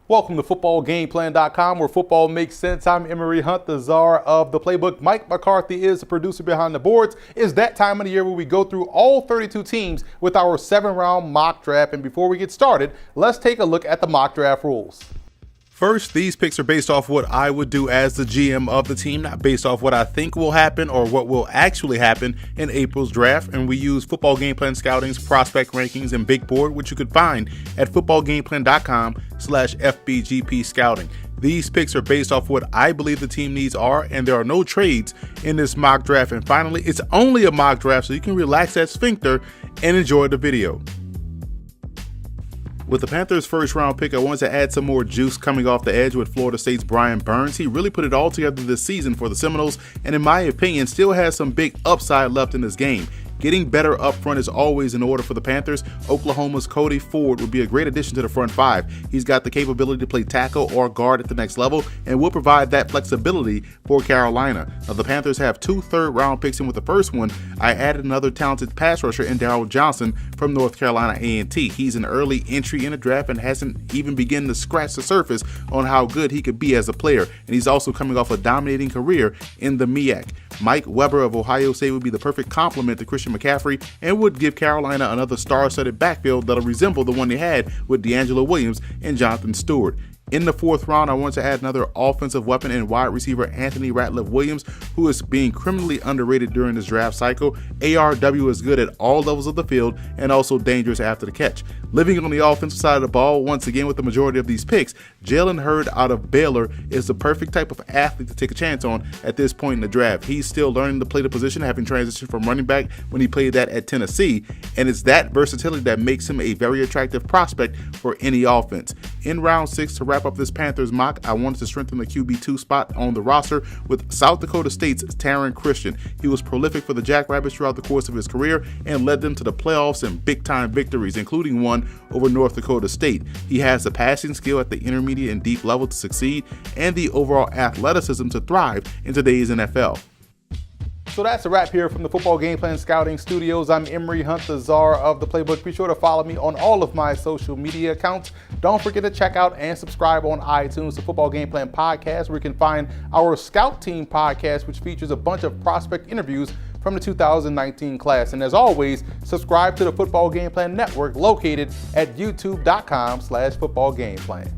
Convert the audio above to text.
Welcome to footballgameplan.com, where football makes sense. I'm Emery Hunt, the czar of the playbook. Mike McCarthy is the producer behind the boards. It's that time of the year where we go through all 32 teams with our 7-round mock draft. And before we get started, let's take a look at the mock draft rules. First, these picks are based off what I would do as the GM of the team, not based off what I think will happen or what will actually happen in April's draft. And we use Football Game Plan Scouting's prospect rankings and big board, which you could find at footballgameplan.com/FBGP scouting. These picks are based off what I believe the team needs are, and there are no trades in this mock draft. And finally, it's only a mock draft, so you can relax that sphincter and enjoy the video. With the Panthers' first-round pick, I wanted to add some more juice coming off the edge with Florida State's Brian Burns. He really put it all together this season for the Seminoles, and in my opinion, still has some big upside left in this game. Getting better up front is always in order for the Panthers. Oklahoma's Cody Ford would be a great addition to the front five. He's got the capability to play tackle or guard at the next level and will provide that flexibility for Carolina. Now, the Panthers have 2 third-round picks, and with the first one, I added another talented pass rusher in Darryl Johnson from North Carolina A&T. He's an early entry in the draft and hasn't even begun to scratch the surface on how good he could be as a player, and he's also coming off a dominating career in the MEAC. Mike Weber of Ohio State would be the perfect complement to Christian McCaffrey and would give Carolina another star-studded backfield that'll resemble the one they had with D'Angelo Williams and Jonathan Stewart. In the 4th round, I want to add another offensive weapon in wide receiver Anthony Ratliff-Williams, who is being criminally underrated during this draft cycle. ARW is good at all levels of the field and also dangerous after the catch. Living on the offensive side of the ball, once again with the majority of these picks, Jalen Hurd out of Baylor is the perfect type of athlete to take a chance on at this point in the draft. He's still learning to play the position, having transitioned from running back when he played that at Tennessee, and it's that versatility that makes him a very attractive prospect for any offense. In round 6, to wrap up this Panthers mock, I wanted to strengthen the QB2 spot on the roster with South Dakota State's Taron Christian. He was prolific for the Jackrabbits throughout the course of his career and led them to the playoffs and big-time victories, including one over North Dakota State. He has the passing skill at the intermediate and deep level to succeed and the overall athleticism to thrive in today's NFL. So that's a wrap here from the Football Game Plan Scouting Studios. I'm Emery Hunt, the czar of the playbook. Be sure to follow me on all of my social media accounts. Don't forget to check out and subscribe on iTunes to Football Game Plan Podcast, where you can find our Scout Team podcast, which features a bunch of prospect interviews from the 2019 class. And as always, subscribe to the Football Game Plan Network, located at youtube.com/footballgameplan.